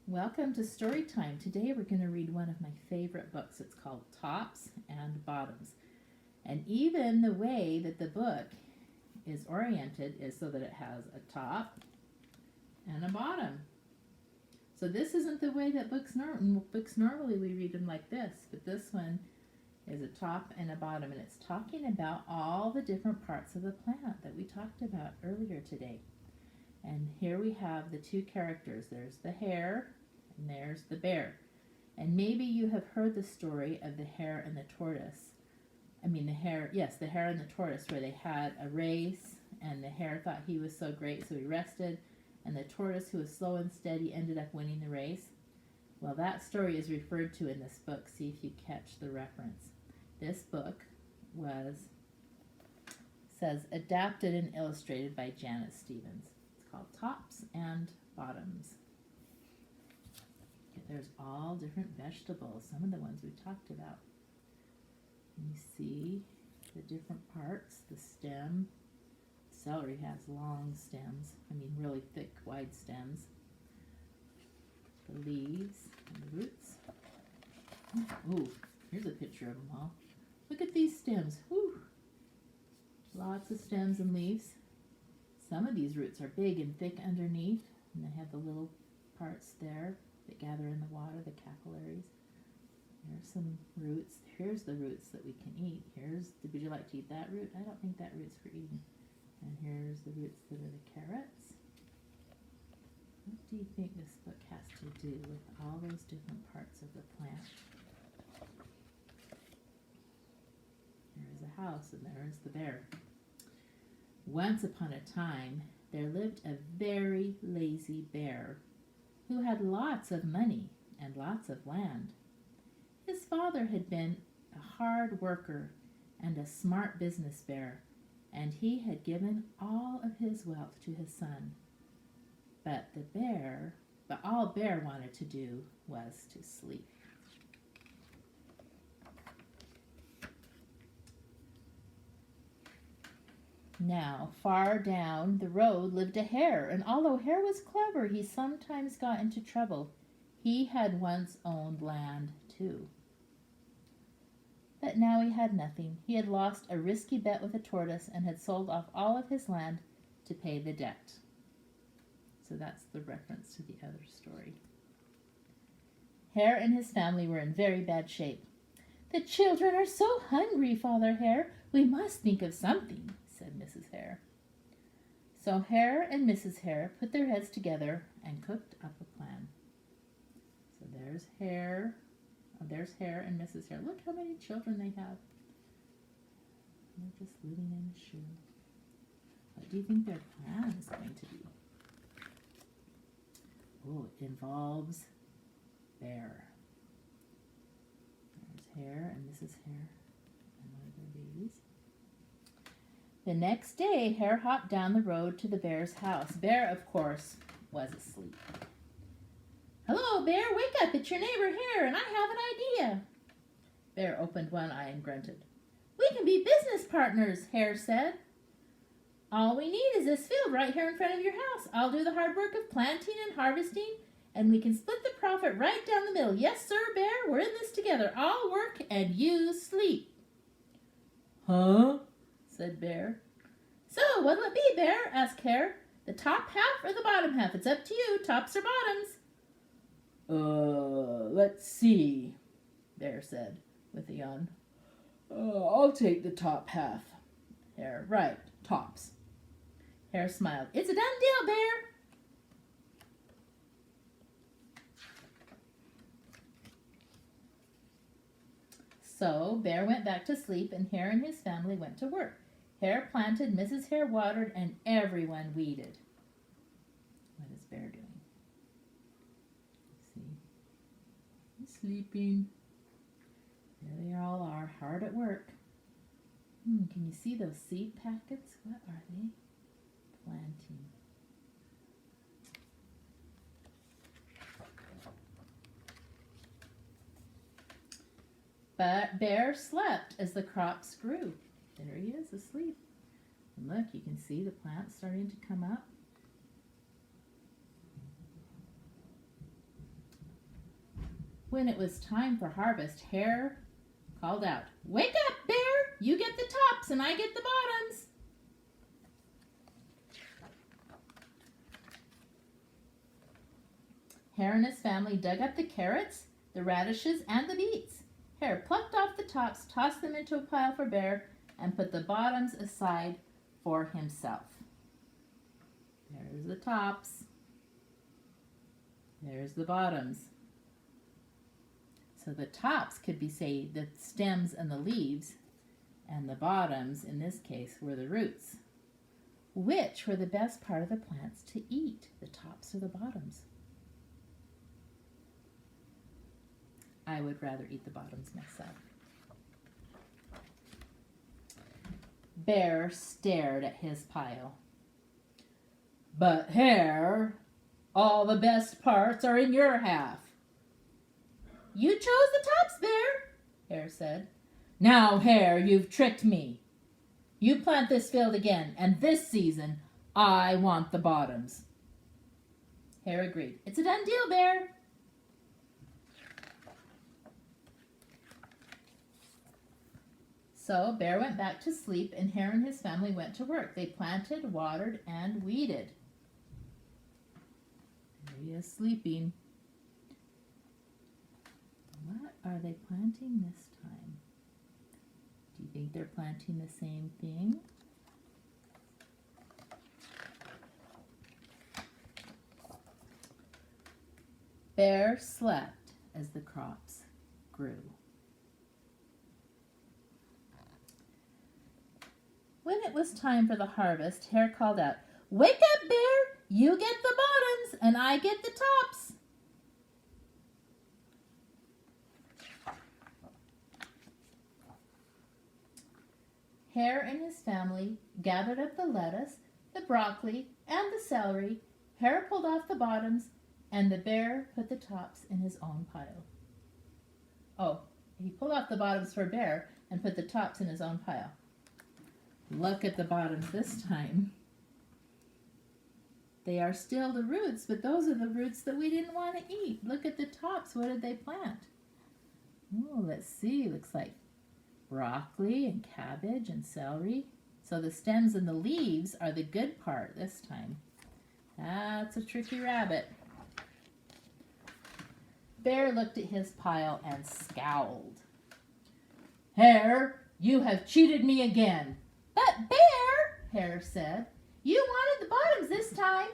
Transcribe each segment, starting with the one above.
Welcome to Story Time. Today we're going to read one of my favorite books. It's called Tops and Bottoms. And even the way that the book is oriented is so that it has a top and a bottom. So this isn't the way that books normally we read them like this, but this one is a top and a bottom, and it's talking about all the different parts of the plant that we talked about earlier today. And here we have the two characters. There's the hare and there's the bear. And maybe you have heard the story of the hare and the tortoise. The hare and the tortoise, where they had a race and the hare thought he was so great so he rested, and the tortoise, who was slow and steady, ended up winning the race. Well, that story is referred to in this book. See if you catch the reference. This book says adapted and illustrated by Janet Stevens. It's called Tops and Bottoms. There's all different vegetables, some of the ones we talked about. You see the different parts, the stem. Celery has long stems, really thick, wide stems. The leaves and the roots. Oh, here's a picture of them all. Look at these stems. Whew. Lots of stems and leaves. Some of these roots are big and thick underneath, and they have the little parts there that gather in the water, the capillaries. There's some roots. Here's the roots that we can eat. Would you like to eat that root? I don't think that root's for eating. And here's the roots that are the carrots. What do you think this book has to do with all those different parts of the plant? There is a house, and there is the bear. Once upon a time, there lived a very lazy bear who had lots of money and lots of land. His father had been a hard worker and a smart business bear, and he had given all of his wealth to his son. But all Bear wanted to do was to sleep. Now, far down the road lived a hare, and although Hare was clever, he sometimes got into trouble. He had once owned land, too. But now he had nothing. He had lost a risky bet with a tortoise and had sold off all of his land to pay the debt. So that's the reference to the other story. Hare and his family were in very bad shape. "The children are so hungry, Father Hare. We must think of something," said Mrs. Hare. So Hare and Mrs. Hare put their heads together and cooked up a plan. So there's Hare and Mrs. Hare. Look how many children they have. They're just living in a shoe. What do you think their plan is going to be? Oh, it involves Bear. There's Hare and Mrs. Hare and one of their babies. The next day, Hare hopped down the road to the bear's house. Bear, of course, was asleep. "Hello, Bear, wake up. It's your neighbor Hare, and I have an idea." Bear opened one eye and grunted. "We can be business partners," Hare said. "All we need is this field right here in front of your house. I'll do the hard work of planting and harvesting, and we can split the profit right down the middle. Yes, sir, Bear, we're in this together. I'll work and you sleep." "Huh?" said Bear. "So, what'll it be, Bear?" asked Hare. "The top half or the bottom half? It's up to you, tops or bottoms." Let's see," Bear said with a yawn. "I'll take the top half." Hare, "Right, tops." Hare smiled. "It's a done deal, Bear." So Bear went back to sleep, and Hare and his family went to work. Hare planted, Mrs. Hare watered, and everyone weeded. What is Bear doing? Let's see. He's sleeping. There they all are, hard at work. Can you see those seed packets? What are they planting? But Bear slept as the crops grew. There he is, asleep. And look, you can see the plants starting to come up. When it was time for harvest, Hare called out, "Wake up, Bear! You get the tops and I get the bottoms." Hare and his family dug up the carrots, the radishes, and the beets. Hare plucked off the tops, tossed them into a pile for Bear, and put the bottoms aside for himself. There's the tops. There's the bottoms. So the tops could be, say, the stems and the leaves, and the bottoms, in this case, were the roots. Which were the best part of the plants to eat, the tops or the bottoms? I would rather eat the bottoms myself. Bear stared at his pile. "But Hare, all the best parts are in your half." "You chose the tops, Bear," Hare said. "Now, Hare, you've tricked me. You plant this field again, and this season I want the bottoms." Hare agreed. "It's a done deal, Bear." So Bear went back to sleep, and Hare and his family went to work. They planted, watered, and weeded. There he is sleeping. What are they planting this time? Do you think they're planting the same thing? Bear slept as the crops grew. When it was time for the harvest, Hare called out, "Wake up, Bear! You get the bottoms and I get the tops." Hare and his family gathered up the lettuce, the broccoli, and the celery. Hare pulled off the bottoms, and the bear put the tops in his own pile. Oh, he pulled off the bottoms for Bear and put the tops in his own pile. Look at the bottoms this time. They are still the roots, but those are the roots that we didn't want to eat. Look at the tops. What did they plant? Oh, let's see. Looks like broccoli and cabbage and celery. So the stems and the leaves are the good part this time. That's a tricky rabbit. Bear looked at his pile and scowled. "Hare, you have cheated me again." "But Bear," Hare said, "you wanted the bottoms this time."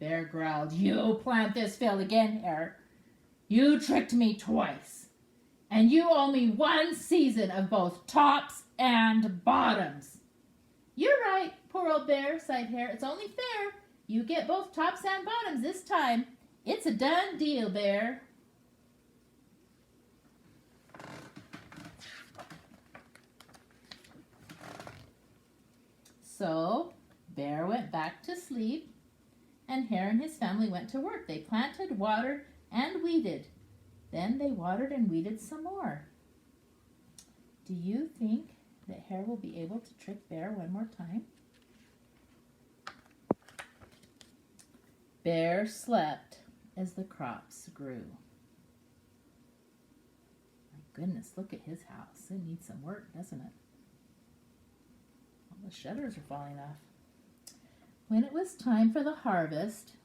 Bear growled, "You plant this field again, Hare. You tricked me twice, and you owe me one season of both tops and bottoms." "You're right, poor old Bear," sighed Hare. "It's only fair. You get both tops and bottoms this time. It's a done deal, Bear." So Bear went back to sleep, and Hare and his family went to work. They planted, watered, and weeded. Then they watered and weeded some more. Do you think that Hare will be able to trick Bear one more time? Bear slept as the crops grew. My goodness, look at his house. It needs some work, doesn't it? The shutters are falling off. When it was time for the harvest,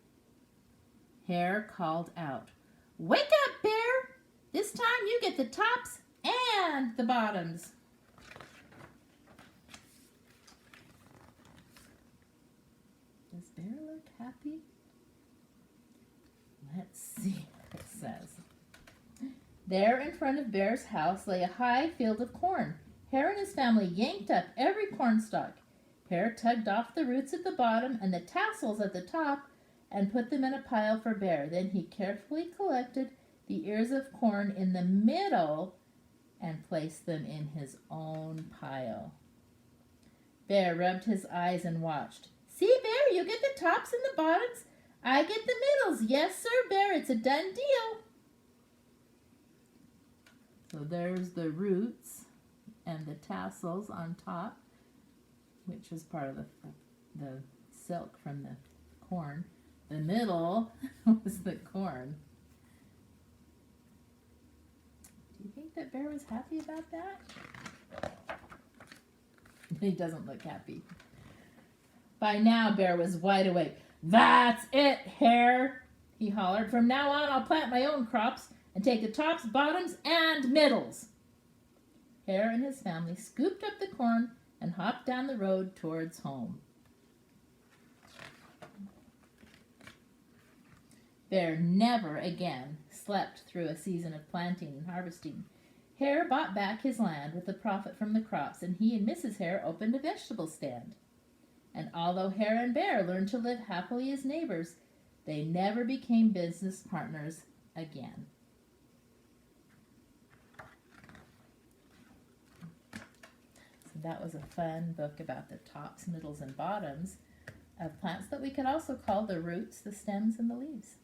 Hare called out, "Wake up, Bear! This time you get the tops and the bottoms." Does Bear look happy? Let's see what it says. There in front of Bear's house lay a high field of corn. Hare and his family yanked up every cornstalk. Hare tugged off the roots at the bottom and the tassels at the top and put them in a pile for Bear. Then he carefully collected the ears of corn in the middle and placed them in his own pile. Bear rubbed his eyes and watched. "See, Bear, you get the tops and the bottoms. I get the middles. Yes, sir, Bear, it's a done deal." So there's the roots and the tassels on top, which is part of the silk from the corn. The middle was the corn. that Bear was happy about that? He doesn't look happy. By now, Bear was wide awake. "That's it, Hare," he hollered. "From now on, I'll plant my own crops and take the tops, bottoms, and middles." Hare and his family scooped up the corn and hopped down the road towards home. Bear never again slept through a season of planting and harvesting. Hare bought back his land with the profit from the crops, and he and Mrs. Hare opened a vegetable stand. And although Hare and Bear learned to live happily as neighbors, they never became business partners again. So that was a fun book about the tops, middles, and bottoms of plants that we could also call the roots, the stems, and the leaves.